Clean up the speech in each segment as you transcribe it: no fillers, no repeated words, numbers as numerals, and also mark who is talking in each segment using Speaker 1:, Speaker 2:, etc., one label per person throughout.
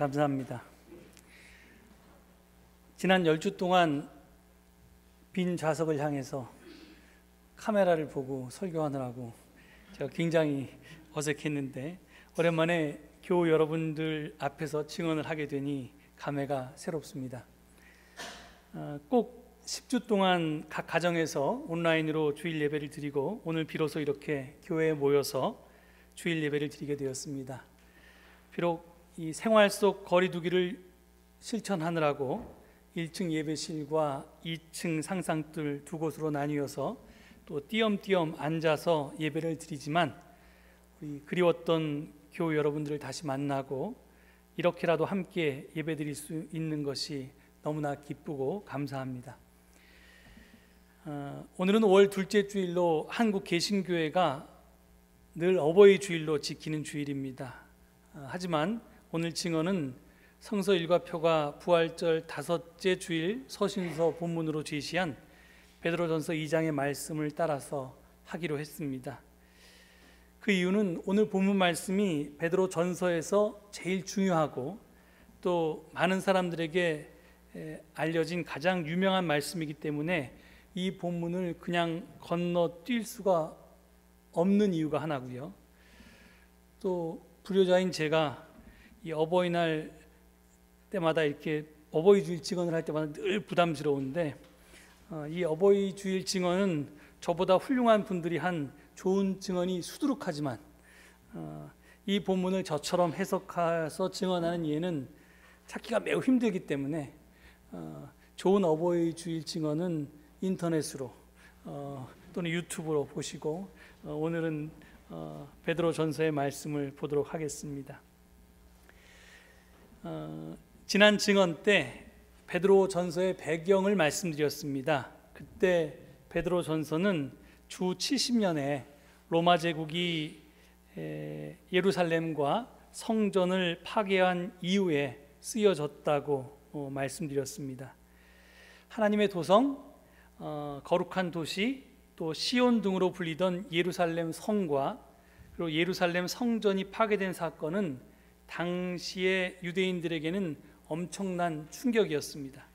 Speaker 1: 감사합니다. 지난 10주 동안 빈 좌석을 향해서 카메라를 보고 설교하느라고 제가 굉장히 어색했는데 오랜만에 교우 여러분들 앞에서 증언을 하게 되니 감회가 새롭습니다. 꼭 10주 동안 각 가정에서 온라인으로 주일 예배를 드리고 오늘 비로소 이렇게 교회에 모여서 주일 예배를 드리게 되었습니다. 비록 이 생활 속 거리두기를 실천하느라고 1층 예배실과 2층 상상들 두 곳으로 나뉘어서 또 띄엄띄엄 앉아서 예배를 드리지만 우리 그리웠던 교우 여러분들을 다시 만나고 이렇게라도 함께 예배 드릴 수 있는 것이 너무나 기쁘고 감사합니다. 오늘은 5월 둘째 주일로 한국 개신교회가 늘 어버이 주일로 지키는 주일입니다. 하지만 오늘 증언은 성서 일과표가 부활절 다섯째 주일 서신서 본문으로 제시한 베드로전서 2장의 말씀을 따라서 하기로 했습니다. 그 이유는 오늘 본문 말씀이 베드로전서에서 제일 중요하고 또 많은 사람들에게 알려진 가장 유명한 말씀이기 때문에 이 본문을 그냥 건너뛸 수가 없는 이유가 하나고요. 또 불효자인 제가 이 어버이날 때마다 이렇게 어버이 주일 증언을 할 때마다 늘 부담스러운데 이 어버이 주일 증언은 저보다 훌륭한 분들이 한 좋은 증언이 수두룩하지만 이 본문을 저처럼 해석해서 증언하는 예는 찾기가 매우 힘들기 때문에 좋은 어버이 주일 증언은 인터넷으로 또는 유튜브로 보시고 오늘은 베드로 전서의 말씀을 보도록 하겠습니다. 지난 증언 때 베드로 전서의 배경을 말씀드렸습니다. 그때 베드로 전서는 주 70년에 로마 제국이 예루살렘과 성전을 파괴한 이후에 쓰여졌다고 말씀드렸습니다. 하나님의 도성, 거룩한 도시, 또 시온 등으로 불리던 예루살렘 성과 그리고 예루살렘 성전이 파괴된 사건은 당시의 유대인들에게는 엄청난 충격이었습니다.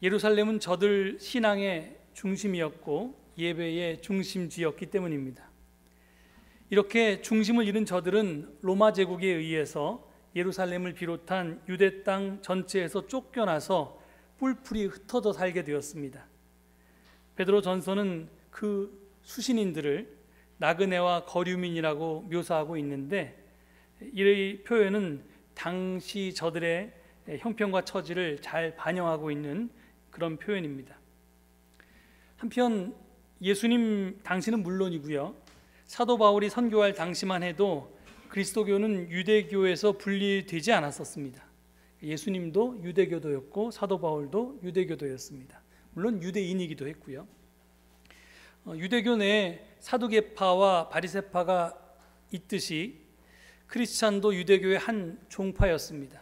Speaker 1: 예루살렘은 저들 신앙의 중심이었고 예배의 중심지였기 때문입니다. 이렇게 중심을 잃은 저들은 로마 제국에 의해서 예루살렘을 비롯한 유대 땅 전체에서 쫓겨나서 뿔풀이 흩어져 살게 되었습니다. 베드로 전서는 그 수신인들을 나그네와 거류민이라고 묘사하고 있는데 이 표현은 당시 저들의 형편과 처지를 잘 반영하고 있는 그런 표현입니다. 한편 예수님 당시는 물론이고요, 사도 바울이 선교할 당시만 해도 그리스도교는 유대교에서 분리되지 않았었습니다. 예수님도 유대교도였고 사도 바울도 유대교도였습니다. 물론 유대인이기도 했고요. 유대교 내에 사두개파와 바리새파가 있듯이 크리스찬도 유대교의 한 종파였습니다.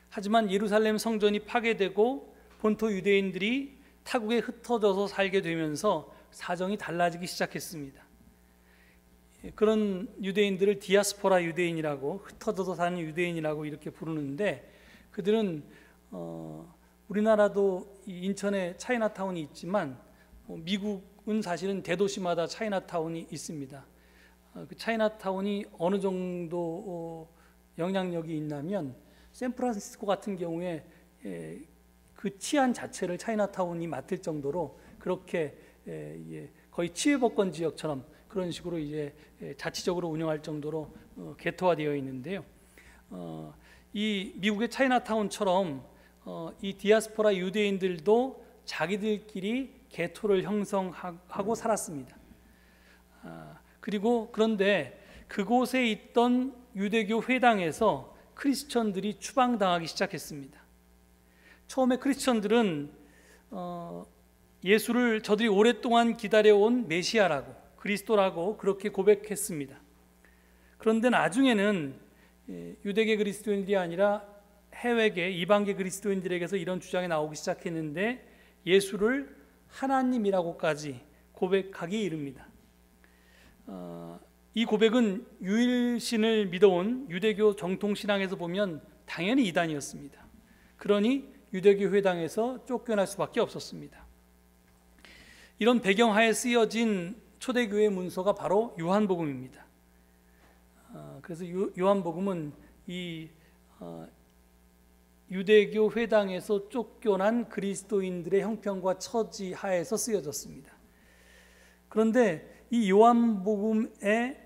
Speaker 1: 하지만 예루살렘 성전이 파괴되고 본토 유대인들이 타국에 흩어져서 살게 되면서 사정이 달라지기 시작했습니다. 그런 유대인들을 디아스포라 유대인이라고, 흩어져서 사는 유대인이라고 이렇게 부르는데 그들은 우리나라도 인천에 차이나타운이 있지만 미국은 사실은 대도시마다 차이나타운이 있습니다. 그 차이나타운이 어느 정도 영향력이 있냐면 샌프란시스코 같은 경우에 그 치안 자체를 차이나타운이 맡을 정도로 그렇게 거의 치외법권 지역처럼 그런 식으로 이제 자치적으로 운영할 정도로 개토화되어 있는데요. 이 미국의 차이나타운처럼 이 디아스포라 유대인들도 자기들끼리 개토를 형성하고 살았습니다. 그리고 그런데 그곳에 있던 유대교 회당에서 크리스천들이 추방당하기 시작했습니다. 처음에 크리스천들은 예수를 저들이 오랫동안 기다려온 메시아라고, 그리스도라고 그렇게 고백했습니다. 그런데 나중에는 유대계 그리스도인들이 아니라 해외계 이방계 그리스도인들에게서 이런 주장이 나오기 시작했는데 예수를 하나님이라고까지 고백하기 이릅니다. 이 고백은 유일신을 믿어온 유대교 정통신앙에서 보면 당연히 이단이었습니다. 그러니 유대교 회당에서 쫓겨날 수밖에 없었습니다. 이런 배경하에 쓰여진 초대교회 문서가 바로 요한복음입니다. 그래서 요한복음은 이 유대교 회당에서 쫓겨난 그리스도인들의 형편과 처지 하에서 쓰여졌습니다. 그런데 이 요한복음에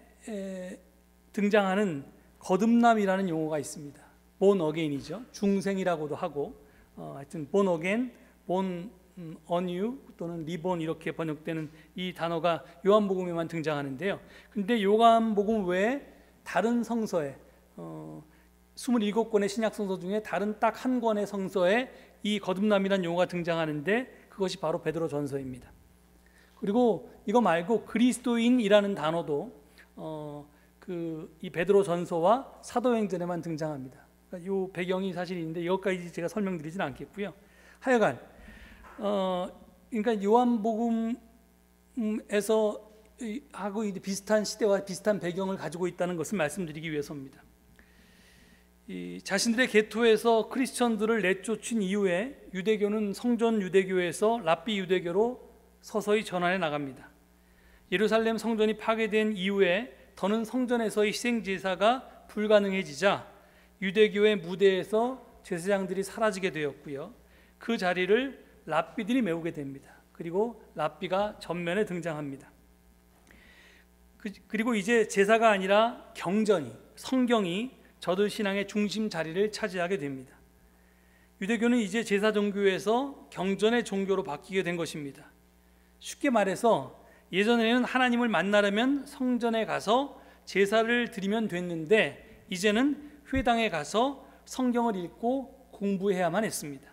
Speaker 1: 등장하는 거듭남이라는 용어가 있습니다. born again이죠. 중생이라고도 하고 하여튼 born again, born anew 또는 reborn 이렇게 번역되는 이 단어가 요한복음에만 등장하는데요. 근데 요한복음 외에 다른 성서에 27권의 신약 성서 중에 다른 딱 한 권의 성서에 이 거듭남이라는 용어가 등장하는데 그것이 바로 베드로전서입니다. 그리고 이거 말고 그리스도인이라는 단어도 이 베드로전서와 사도행전에만 등장합니다. 그러니까 이 배경이 사실인데 여기까지 제가 설명드리진 않겠고요. 하여간 그러니까 요한복음에서 하고 비슷한 시대와 비슷한 배경을 가지고 있다는 것을 말씀드리기 위해서입니다. 자신들의 개토에서 크리스천들을 내쫓은 이후에 유대교는 성전 유대교에서 랍비 유대교로 서서히 전환해 나갑니다. 예루살렘 성전이 파괴된 이후에 더는 성전에서의 희생제사가 불가능해지자 유대교의 무대에서 제사장들이 사라지게 되었고요. 그 자리를 랍비들이 메우게 됩니다. 그리고 랍비가 전면에 등장합니다. 그리고 이제 제사가 아니라 경전이, 성경이 저들 신앙의 중심 자리를 차지하게 됩니다. 유대교는 이제 제사 종교에서 경전의 종교로 바뀌게 된 것입니다. 쉽게 말해서 예전에는 하나님을 만나려면 성전에 가서 제사를 드리면 됐는데 이제는 회당에 가서 성경을 읽고 공부해야만 했습니다.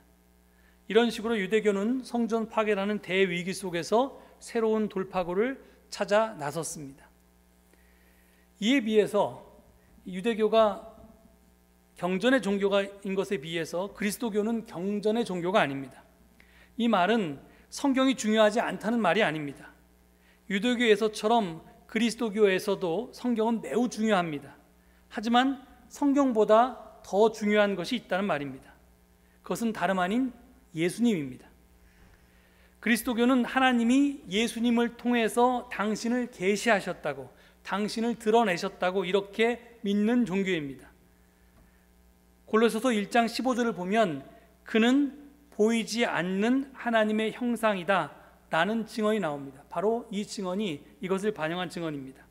Speaker 1: 이런 식으로 유대교는 성전 파괴라는 대위기 속에서 새로운 돌파구를 찾아 나섰습니다. 이에 비해서 유대교가 경전의 종교가인 것에 비해서 그리스도교는 경전의 종교가 아닙니다. 이 말은 성경이 중요하지 않다는 말이 아닙니다. 유대교에서처럼 그리스도교에서도 성경은 매우 중요합니다. 하지만 성경보다 더 중요한 것이 있다는 말입니다. 그것은 다름 아닌 예수님입니다. 그리스도교는 하나님이 예수님을 통해서 당신을 계시하셨다고, 당신을 드러내셨다고 이렇게 믿는 종교입니다. 골로새서 1장 15절을 보면 그는 보이지 않는 하나님의 형상이다 라는 증언이 나옵니다. 바로 이 증언이 이것을 반영한 증언입니다.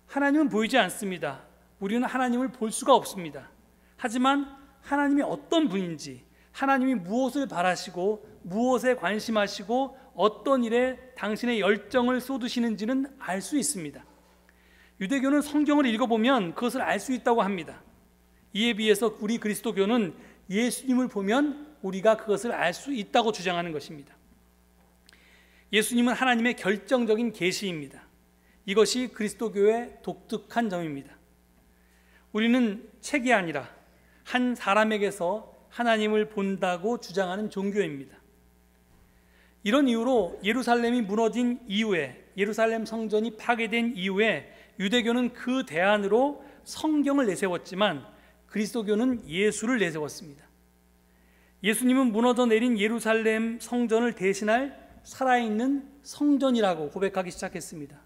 Speaker 1: 하나님은 보이지 않습니다. 우리는 하나님을 볼 수가 없습니다. 하지만 하나님이 어떤 분인지, 하나님이 무엇을 바라시고 무엇에 관심하시고 어떤 일에 당신의 열정을 쏟으시는지는 알 수 있습니다. 유대교는 성경을 읽어보면 그것을 알 수 있다고 합니다. 이에 비해서 우리 그리스도교는 예수님을 보면 우리가 그것을 알 수 있다고 주장하는 것입니다. 예수님은 하나님의 결정적인 계시입니다. 이것이 그리스도교의 독특한 점입니다. 우리는 책이 아니라 한 사람에게서 하나님을 본다고 주장하는 종교입니다. 이런 이유로 예루살렘이 무너진 이후에, 예루살렘 성전이 파괴된 이후에 유대교는 그 대안으로 성경을 내세웠지만 그리스도교는 예수를 내세웠습니다. 예수님은 무너져 내린 예루살렘 성전을 대신할 살아있는 성전이라고 고백하기 시작했습니다.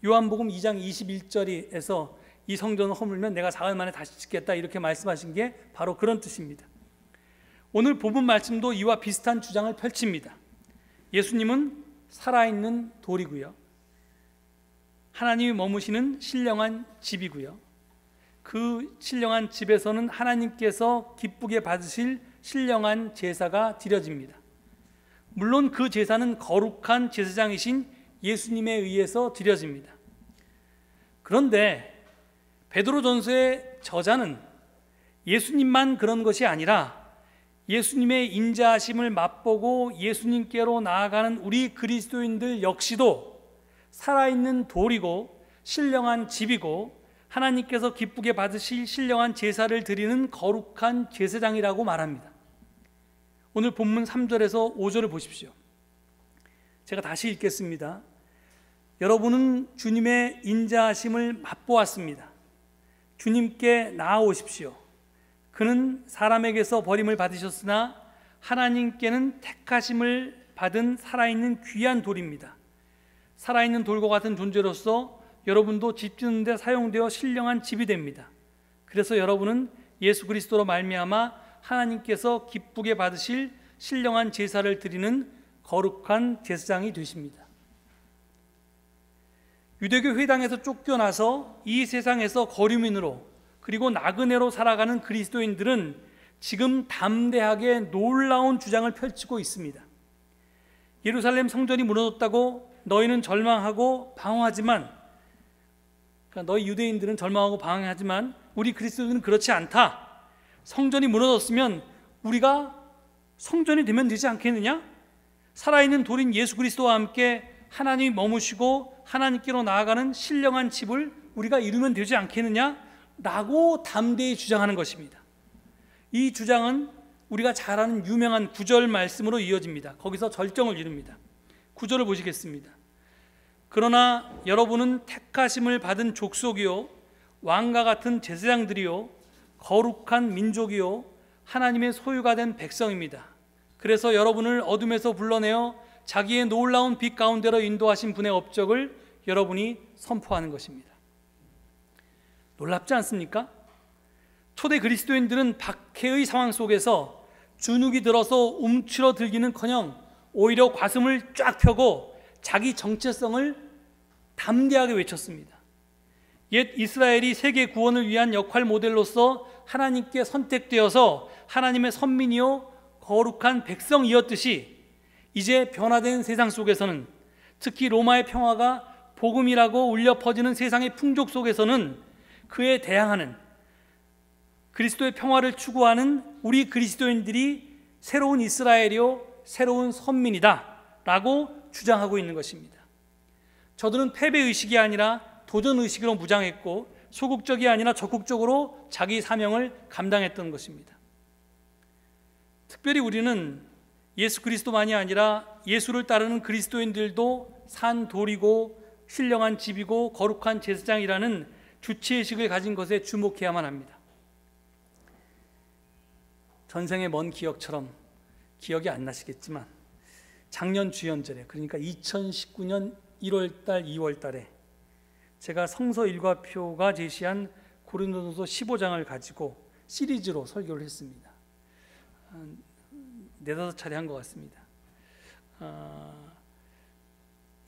Speaker 1: 요한복음 2장 21절에서 이 성전을 허물면 내가 사흘 만에 다시 짓겠다 이렇게 말씀하신 게 바로 그런 뜻입니다. 오늘 본문 말씀도 이와 비슷한 주장을 펼칩니다. 예수님은 살아있는 돌이고요, 하나님이 머무시는 신령한 집이고요, 그 신령한 집에서는 하나님께서 기쁘게 받으실 신령한 제사가 드려집니다. 물론 그 제사는 거룩한 제사장이신 예수님에 의해서 드려집니다. 그런데 베드로전서의 저자는 예수님만 그런 것이 아니라 예수님의 인자하심을 맛보고 예수님께로 나아가는 우리 그리스도인들 역시도 살아있는 돌이고 신령한 집이고 하나님께서 기쁘게 받으실 신령한 제사를 드리는 거룩한 제사장이라고 말합니다. 오늘 본문 3절에서 5절을 보십시오. 제가 다시 읽겠습니다. 여러분은 주님의 인자하심을 맛보았습니다. 주님께 나아오십시오. 그는 사람에게서 버림을 받으셨으나 하나님께는 택하심을 받은 살아있는 귀한 돌입니다. 살아있는 돌과 같은 존재로서 여러분도 집 짓는 데 사용되어 신령한 집이 됩니다. 그래서 여러분은 예수 그리스도로 말미암아 하나님께서 기쁘게 받으실 신령한 제사를 드리는 거룩한 제사장이 되십니다. 유대교 회당에서 쫓겨나서 이 세상에서 거류민으로 그리고 나그네로 살아가는 그리스도인들은 지금 담대하게 놀라운 주장을 펼치고 있습니다. 예루살렘 성전이 무너졌다고 너희는 절망하고 방황하지만, 그러니까 너희 유대인들은 절망하고 방황하지만 우리 그리스도인은 그렇지 않다. 성전이 무너졌으면 우리가 성전이 되면 되지 않겠느냐? 살아있는 돌인 예수 그리스도와 함께 하나님이 머무시고 하나님께로 나아가는 신령한 집을 우리가 이루면 되지 않겠느냐? 라고 담대히 주장하는 것입니다. 이 주장은 우리가 잘 아는 유명한 구절 말씀으로 이어집니다. 거기서 절정을 이룹니다. 구절을 보시겠습니다. 그러나 여러분은 택하심을 받은 족속이요 왕과 같은 제사장들이요 거룩한 민족이요 하나님의 소유가 된 백성입니다. 그래서 여러분을 어둠에서 불러내어 자기의 놀라운 빛 가운데로 인도하신 분의 업적을 여러분이 선포하는 것입니다. 놀랍지 않습니까? 초대 그리스도인들은 박해의 상황 속에서 주눅이 들어서 움츠러들기는커녕 오히려 가슴을 쫙 펴고 자기 정체성을 담대하게 외쳤습니다. 옛 이스라엘이 세계 구원을 위한 역할 모델로서 하나님께 선택되어서 하나님의 선민이요 거룩한 백성이었듯이 이제 변화된 세상 속에서는, 특히 로마의 평화가 복음이라고 울려 퍼지는 세상의 풍족 속에서는 그에 대항하는 그리스도의 평화를 추구하는 우리 그리스도인들이 새로운 이스라엘이요 새로운 선민이다 라고 주장하고 있는 것입니다. 저들은 패배의식이 아니라 도전의식으로 무장했고 소극적이 아니라 적극적으로 자기 사명을 감당했던 것입니다. 특별히 우리는 예수 그리스도만이 아니라 예수를 따르는 그리스도인들도 산 돌이고 신령한 집이고 거룩한 제사장이라는 주체의식을 가진 것에 주목해야만 합니다. 전생의 먼 기억처럼 기억이 안 나시겠지만 작년 주연절에, 그러니까 2019년 1월달 2월달에 제가 성서 일과표가 제시한 고린도전서 15장을 가지고 시리즈로 설교를 했습니다. 한 4-5차례 한 것 같습니다.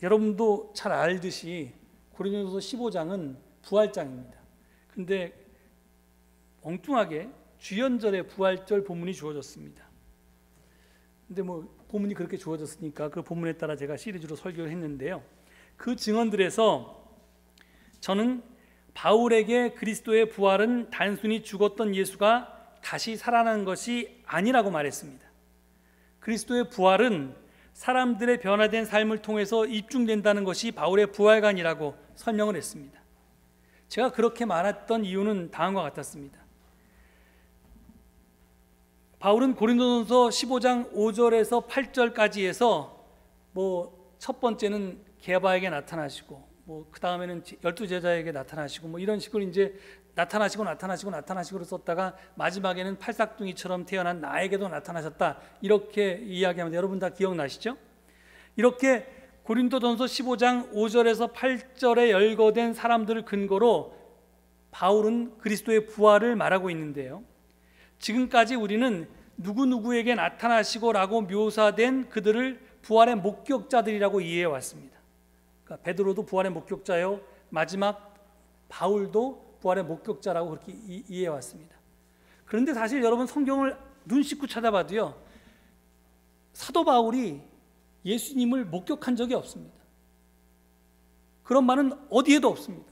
Speaker 1: 여러분도 잘 알듯이 고린도전서 15장은 부활장입니다. 근데 엉뚱하게 주연절에 부활절 본문이 주어졌습니다. 근데 뭐 본문이 그렇게 주어졌으니까 그 본문에 따라 제가 시리즈로 설교를 했는데요. 그 증언들에서 저는 바울에게 그리스도의 부활은 단순히 죽었던 예수가 다시 살아난 것이 아니라고 말했습니다. 그리스도의 부활은 사람들의 변화된 삶을 통해서 입증된다는 것이 바울의 부활관이라고 설명을 했습니다. 제가 그렇게 말했던 이유는 다음과 같았습니다. 바울은 고린도전서 15장 5절에서 8절까지 해서 첫 번째는 게바에게 나타나시고 그 다음에는 12제자에게 나타나시고 이런 식으로 이제 나타나시고 썼다가 마지막에는 팔싹둥이처럼 태어난 나에게도 나타나셨다 이렇게 이야기하면 여러분 다 기억나시죠? 이렇게 고린도전서 15장 5절에서 8절에 열거된 사람들을 근거로 바울은 그리스도의 부활을 말하고 있는데요. 지금까지 우리는 누구누구에게 나타나시고라고 묘사된 그들을 부활의 목격자들이라고 이해해 왔습니다. 그러니까 베드로도 부활의 목격자요, 마지막 바울도 부활의 목격자라고 그렇게 이해해 왔습니다. 그런데 사실 여러분 성경을 눈 씻고 찾아봐도요, 사도 바울이 예수님을 목격한 적이 없습니다. 그런 말은 어디에도 없습니다.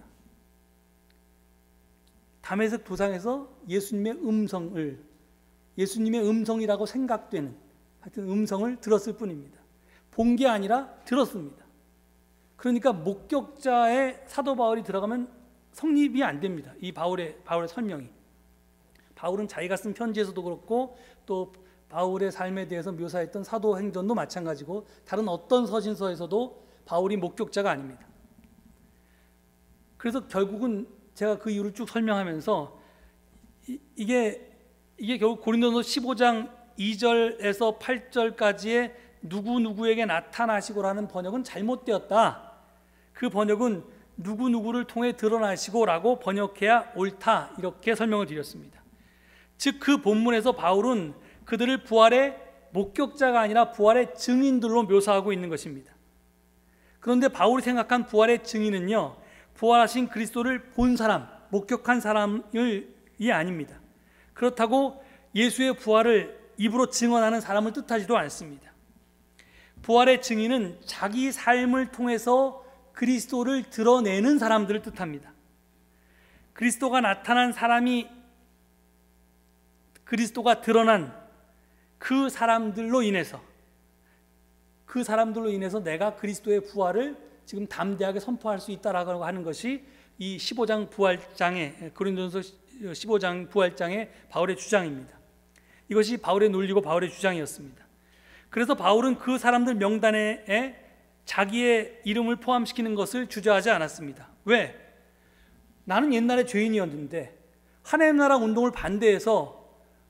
Speaker 1: 다메섹 도상에서 예수님의 음성이라고 생각되는 하여튼 음성을 들었을 뿐입니다. 본 게 아니라 들었습니다. 그러니까 목격자의 사도 바울이 들어가면 성립이 안 됩니다. 이 바울의 설명이. 바울은 자기가 쓴 편지에서도 그렇고 또 바울의 삶에 대해서 묘사했던 사도행전도 마찬가지고 다른 어떤 서신서에서도 바울이 목격자가 아닙니다. 그래서 결국은 제가 그 이유를 쭉 설명하면서 이게 결국 고린도서 15장 2절에서 8절까지의 누구누구에게 나타나시고라는 번역은 잘못되었다. 그 번역은 누구누구를 통해 드러나시고라고 번역해야 옳다. 이렇게 설명을 드렸습니다. 즉 그 본문에서 바울은 그들을 부활의 목격자가 아니라 부활의 증인들로 묘사하고 있는 것입니다. 그런데 바울이 생각한 부활의 증인은요, 부활하신 그리스도를 본 사람, 목격한 사람이 아닙니다. 그렇다고 예수의 부활을 입으로 증언하는 사람을 뜻하지도 않습니다. 부활의 증인은 자기 삶을 통해서 그리스도를 드러내는 사람들을 뜻합니다. 그리스도가 나타난 사람이, 그리스도가 드러난 그 사람들로 인해서 내가 그리스도의 부활을 지금 담대하게 선포할 수 있다라고 하는 것이 이 15장 부활장의, 고린도전서 15장 부활장의 바울의 주장입니다. 이것이 바울의 논리고 바울의 주장이었습니다. 그래서 바울은 그 사람들 명단에 자기의 이름을 포함시키는 것을 주저하지 않았습니다. 왜? 나는 옛날에 죄인이었는데 하나님 나라 운동을 반대해서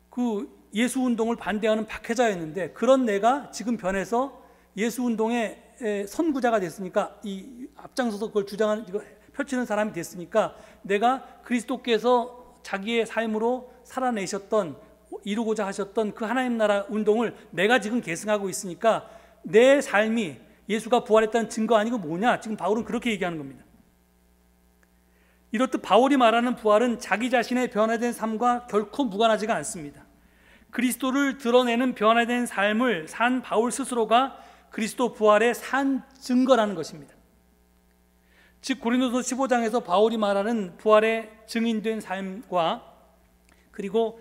Speaker 1: 그 예수 운동을 반대하는 박해자였는데, 그런 내가 지금 변해서 예수 운동의 선구자가 됐으니까, 이 앞장서서 그걸 주장하는, 펼치는 사람이 됐으니까, 내가 그리스도께서 자기의 삶으로 살아내셨던, 이루고자 하셨던 그 하나님 나라 운동을 내가 지금 계승하고 있으니까 내 삶이 예수가 부활했다는 증거 아니고 뭐냐? 지금 바울은 그렇게 얘기하는 겁니다. 이렇듯 바울이 말하는 부활은 자기 자신의 변화된 삶과 결코 무관하지가 않습니다. 그리스도를 드러내는 변화된 삶을 산 바울 스스로가 그리스도 부활의 산 증거라는 것입니다. 즉 고린도서 15장에서 바울이 말하는 부활의 증인된 삶과, 그리고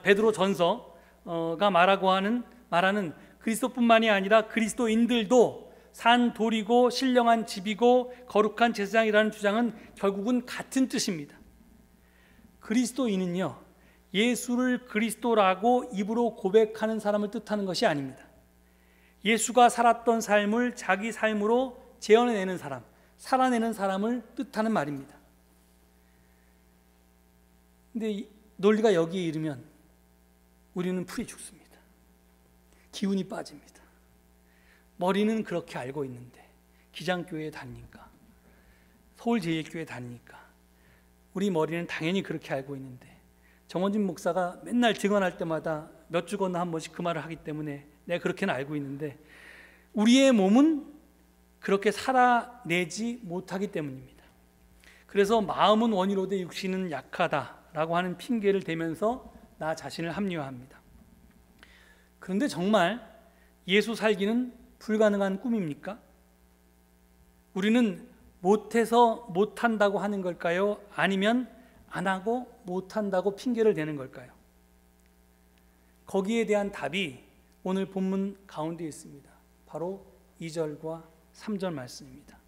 Speaker 1: 베드로 전서가 말하는 그리스도뿐만이 아니라 그리스도인들도 산 돌이고 신령한 집이고 거룩한 제사장이라는 주장은 결국은 같은 뜻입니다. 그리스도인은요, 예수를 그리스도라고 입으로 고백하는 사람을 뜻하는 것이 아닙니다. 예수가 살았던 삶을 자기 삶으로 재현해내는 사람, 살아내는 사람을 뜻하는 말입니다. 근데 이 논리가 여기에 이르면 우리는 풀이 죽습니다. 기운이 빠집니다. 머리는 그렇게 알고 있는데, 기장교회에 다니니까, 서울제일교회에 다니니까 우리 머리는 당연히 그렇게 알고 있는데, 정원진 목사가 맨날 증언할 때마다 몇 주 건너 한 번씩 그 말을 하기 때문에 내가 그렇게는 알고 있는데, 우리의 몸은 그렇게 살아내지 못하기 때문입니다. 그래서 마음은 원이로되 육신은 약하다라고 하는 핑계를 대면서 나 자신을 합리화합니다. 그런데 정말 예수 살기는 불가능한 꿈입니까? 우리는 못해서 못한다고 하는 걸까요? 아니면 안 하고 못한다고 핑계를 대는 걸까요? 거기에 대한 답이 오늘 본문 가운데 있습니다. 바로 2절과 3절 말씀입니다.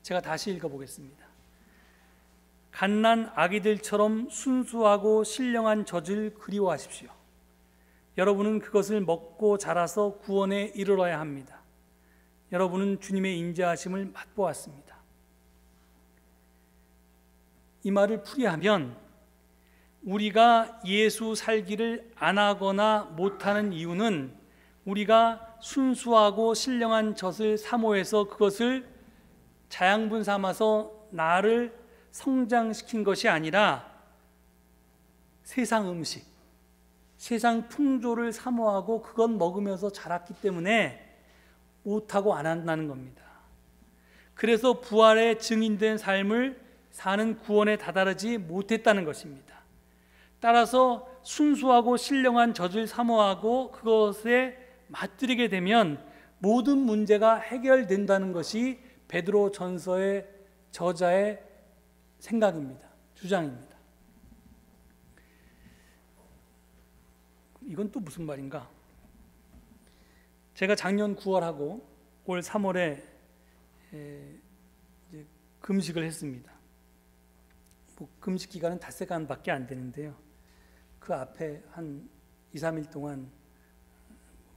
Speaker 1: 제가 다시 읽어보겠습니다. 갓난 아기들처럼 순수하고 신령한 젖을 그리워하십시오. 여러분은 그것을 먹고 자라서 구원에 이르러야 합니다. 여러분은 주님의 인자하심을 맛보았습니다. 이 말을 풀이하면, 우리가 예수 살기를 안 하거나 못하는 이유는 우리가 순수하고 신령한 젖을 사모해서 그것을 자양분 삼아서 나를 성장시킨 것이 아니라 세상 음식, 세상 풍조를 사모하고 그것 먹으면서 자랐기 때문에 못하고 안 한다는 겁니다. 그래서 부활의 증인된 삶을 사는 구원에 다다르지 못했다는 것입니다. 따라서 순수하고 신령한 젖을 사모하고 그것에 맞들이게 되면 모든 문제가 해결된다는 것이 베드로 전서의 저자의 생각입니다. 주장입니다. 이건 또 무슨 말인가? 제가 작년 9월하고 올 3월에 이제 금식을 했습니다. 금식 기간은 닷새간밖에 안 되는데요. 그 앞에 한 2, 3일 동안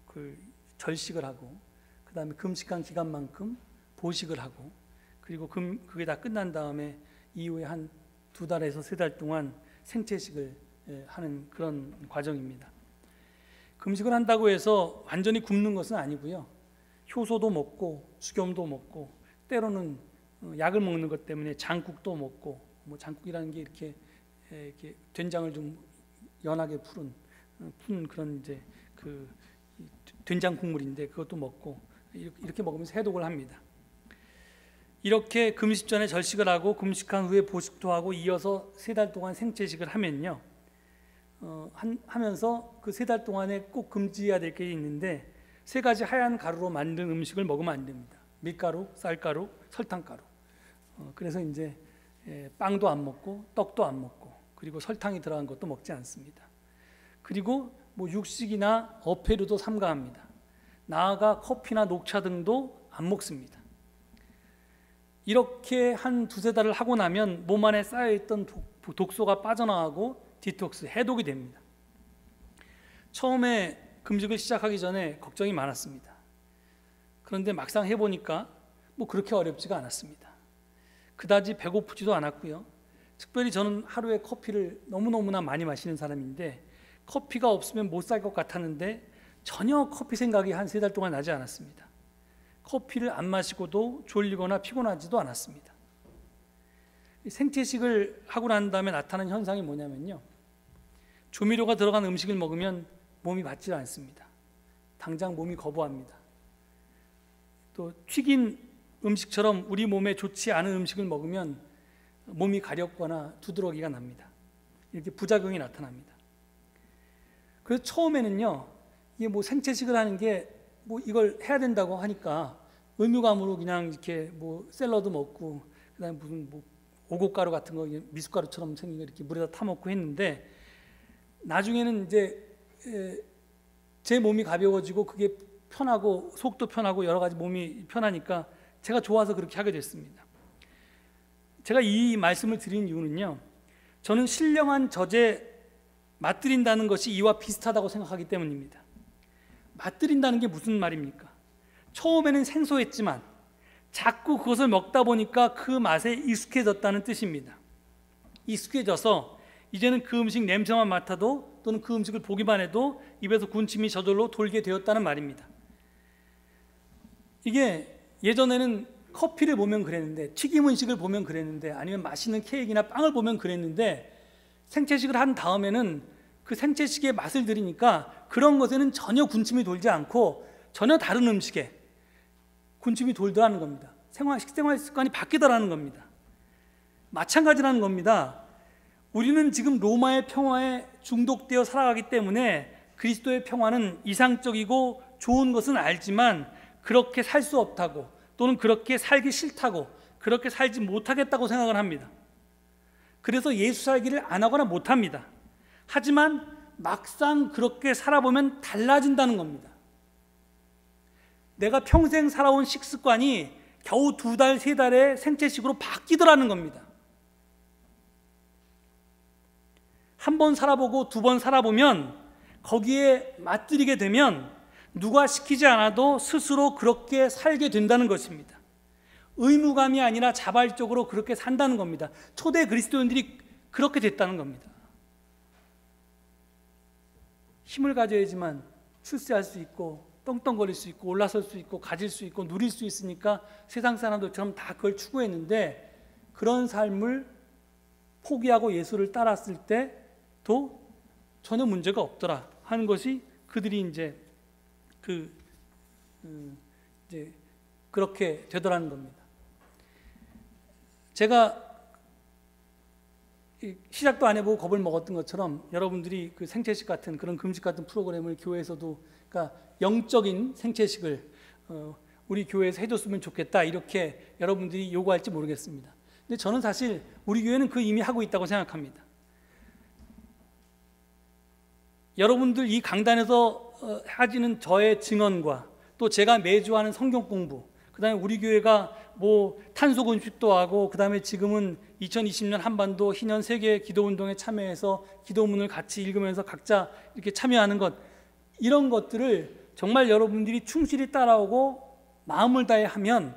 Speaker 1: 그 절식을 하고, 그 다음에 금식한 기간만큼 보식을 하고, 그리고 그게 다 끝난 다음에 이후에 한 2달에서 3달 동안 생채식을 하는 그런 과정입니다. 금식을 한다고 해서 완전히 굶는 것은 아니고요. 효소도 먹고 죽염도 먹고 때로는 약을 먹는 것 때문에 장국도 먹고, 뭐 장국이라는 게 이렇게 된장을 좀 연하게 푼 그런 이제 그 된장 국물인데 그것도 먹고 이렇게 먹으면서 해독을 합니다. 이렇게 금식 전에 절식을 하고 금식한 후에 보식도 하고 이어서 3달 동안 생채식을 하면요, 하면서 그 3달 동안에 꼭 금지해야 될 게 있는데 3가지 하얀 가루로 만든 음식을 먹으면 안 됩니다. 밀가루, 쌀가루, 설탕가루. 그래서 이제 빵도 안 먹고 떡도 안 먹고 그리고 설탕이 들어간 것도 먹지 않습니다. 그리고 뭐 육식이나 어패류도 삼가합니다. 나아가 커피나 녹차 등도 안 먹습니다. 이렇게 한 2-3달을 하고 나면 몸 안에 쌓여있던 독소가 빠져나가고 디톡스, 해독이 됩니다. 처음에 금식을 시작하기 전에 걱정이 많았습니다. 그런데 막상 해보니까 뭐 그렇게 어렵지가 않았습니다. 그다지 배고프지도 않았고요. 특별히 저는 하루에 커피를 너무너무나 많이 마시는 사람인데 커피가 없으면 못 살 것 같았는데 전혀 커피 생각이 한 3달 동안 나지 않았습니다. 커피를 안 마시고도 졸리거나 피곤하지도 않았습니다. 생채식을 하고 난 다음에 나타나는 현상이 뭐냐면요, 조미료가 들어간 음식을 먹으면 몸이 받지 않습니다. 당장 몸이 거부합니다. 또 튀긴 음식처럼 우리 몸에 좋지 않은 음식을 먹으면 몸이 가렵거나 두드러기가 납니다. 이렇게 부작용이 나타납니다. 그래서 처음에는요, 이게 뭐 생채식을 하는 게 뭐 이걸 해야 된다고 하니까 의무감으로 그냥 이렇게 뭐 샐러드 먹고 그다음에 무슨 뭐 오곡가루 같은 거 미숫가루처럼 생긴 거 이렇게 물에다 타 먹고 했는데 나중에는 이제 제 몸이 가벼워지고 그게 편하고 속도 편하고 여러 가지 몸이 편하니까 제가 좋아서 그렇게 하게 됐습니다. 제가 이 말씀을 드린 이유는요, 저는 신령한 젖에 맛들인다는 것이 이와 비슷하다고 생각하기 때문입니다. 맛들인다는 게 무슨 말입니까? 처음에는 생소했지만 자꾸 그것을 먹다 보니까 그 맛에 익숙해졌다는 뜻입니다. 익숙해져서 이제는 그 음식 냄새만 맡아도 또는 그 음식을 보기만 해도 입에서 군침이 저절로 돌게 되었다는 말입니다. 이게 예전에는 커피를 보면 그랬는데, 튀김 음식을 보면 그랬는데, 아니면 맛있는 케이크나 빵을 보면 그랬는데 생채식을 한 다음에는 그 생채식의 맛을 들으니까 그런 것에는 전혀 군침이 돌지 않고 전혀 다른 음식에 군침이 돌더라는 겁니다. 식생활 습관이 바뀌더라는 겁니다. 마찬가지라는 겁니다. 우리는 지금 로마의 평화에 중독되어 살아가기 때문에 그리스도의 평화는 이상적이고 좋은 것은 알지만 그렇게 살 수 없다고, 또는 그렇게 살기 싫다고, 그렇게 살지 못하겠다고 생각을 합니다. 그래서 예수 살기를 안 하거나 못합니다. 하지만 막상 그렇게 살아보면 달라진다는 겁니다. 내가 평생 살아온 식습관이 겨우 2달, 3달의 생채식으로 바뀌더라는 겁니다. 한 번 살아보고 2번 살아보면 거기에 맛들이게 되면 누가 시키지 않아도 스스로 그렇게 살게 된다는 것입니다. 의무감이 아니라 자발적으로 그렇게 산다는 겁니다. 초대 그리스도인들이 그렇게 됐다는 겁니다. 힘을 가져야지만 출세할 수 있고 떵떵거릴 수 있고 올라설 수 있고 가질 수 있고 누릴 수 있으니까 세상 사람들처럼 다 그걸 추구했는데, 그런 삶을 포기하고 예수를 따랐을 때도 전혀 문제가 없더라 하는 것이 그들이 이제 그렇게 되더라는 겁니다. 제가 시작도 안 해보고 겁을 먹었던 것처럼 여러분들이 그 생채식 같은 그런 금식 같은 프로그램을 교회에서도, 그러니까 영적인 생채식을 우리 교회에서 해줬으면 좋겠다 이렇게 여러분들이 요구할지 모르겠습니다. 근데 저는 사실 우리 교회는 그 이미 하고 있다고 생각합니다. 여러분들 이 강단에서 하시는 저의 증언과 또 제가 매주 하는 성경 공부, 그 다음에 우리 교회가 뭐 탄소 금식도 하고, 그 다음에 지금은 2020년 한반도 희년 세계 기도운동에 참여해서 기도문을 같이 읽으면서 각자 이렇게 참여하는 것, 이런 것들을 정말 여러분들이 충실히 따라오고 마음을 다해 하면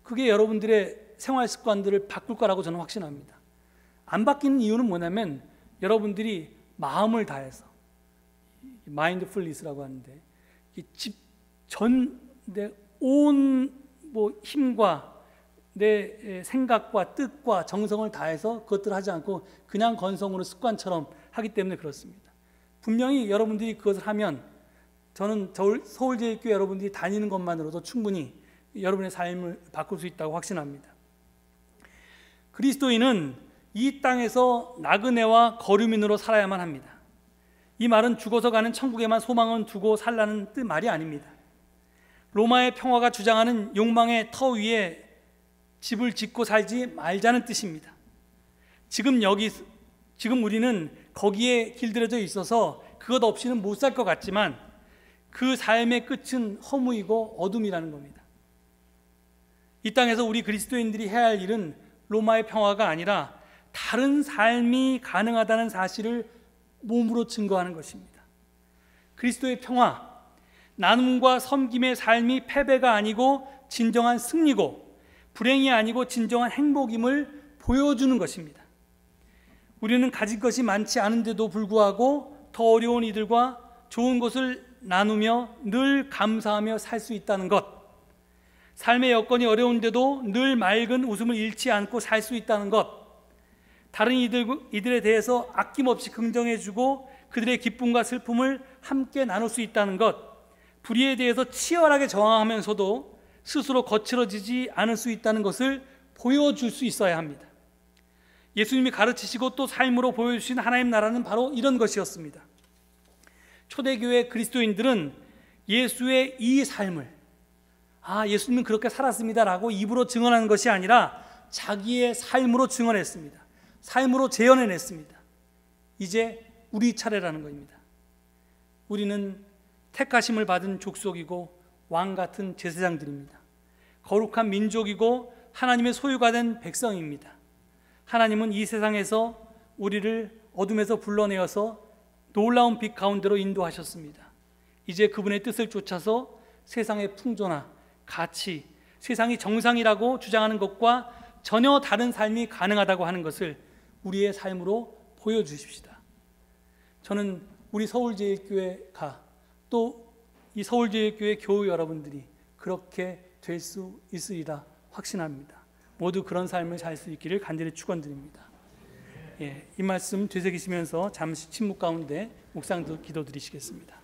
Speaker 1: 그게 여러분들의 생활 습관들을 바꿀 거라고 저는 확신합니다. 안 바뀌는 이유는 뭐냐면 여러분들이 마음을 다해서, 마인드풀니스라고 하는데, 내 온 힘과 내 생각과 뜻과 정성을 다해서 그것들을 하지 않고 그냥 건성으로 습관처럼 하기 때문에 그렇습니다. 분명히 여러분들이 그것을 하면 저는 서울제일교회 여러분들이 다니는 것만으로도 충분히 여러분의 삶을 바꿀 수 있다고 확신합니다. 그리스도인은 이 땅에서 나그네와 거류민으로 살아야만 합니다. 이 말은 죽어서 가는 천국에만 소망은 두고 살라는 말이 아닙니다. 로마의 평화가 주장하는 욕망의 터 위에 집을 짓고 살지 말자는 뜻입니다. 지금 우리는 거기에 길들여져 있어서 그것 없이는 못 살 것 같지만 그 삶의 끝은 허무이고 어둠이라는 겁니다. 이 땅에서 우리 그리스도인들이 해야 할 일은 로마의 평화가 아니라 다른 삶이 가능하다는 사실을 몸으로 증거하는 것입니다. 그리스도의 평화, 나눔과 섬김의 삶이 패배가 아니고 진정한 승리고 불행이 아니고 진정한 행복임을 보여주는 것입니다. 우리는 가질 것이 많지 않은데도 불구하고 더 어려운 이들과 좋은 것을 나누며 늘 감사하며 살 수 있다는 것, 삶의 여건이 어려운데도 늘 맑은 웃음을 잃지 않고 살 수 있다는 것, 다른 이들에 대해서 아낌없이 긍정해주고 그들의 기쁨과 슬픔을 함께 나눌 수 있다는 것, 불의에 대해서 치열하게 저항하면서도 스스로 거칠어지지 않을 수 있다는 것을 보여줄 수 있어야 합니다. 예수님이 가르치시고 또 삶으로 보여주신 하나님 나라는 바로 이런 것이었습니다. 초대교회 그리스도인들은 예수의 이 삶을, 예수님은 그렇게 살았습니다 라고 입으로 증언하는 것이 아니라 자기의 삶으로 증언했습니다. 삶으로 재현해냈습니다. 이제 우리 차례라는 겁니다. 우리는 택하심을 받은 족속이고 왕 같은 제사장들입니다. 거룩한 민족이고 하나님의 소유가 된 백성입니다. 하나님은 이 세상에서 우리를 어둠에서 불러내어서 놀라운 빛 가운데로 인도하셨습니다. 이제 그분의 뜻을 쫓아서 세상의 풍조나 가치, 세상이 정상이라고 주장하는 것과 전혀 다른 삶이 가능하다고 하는 것을 우리의 삶으로 보여주십시다. 저는 우리 서울제일교회가 또 이 서울제일교회 교우 여러분들이 그렇게 될 수 있으리라 확신합니다. 모두 그런 삶을 살 수 있기를 간절히 축원드립니다. 이 말씀 되새기시면서 잠시 침묵 가운데 묵상 기도 드리시겠습니다.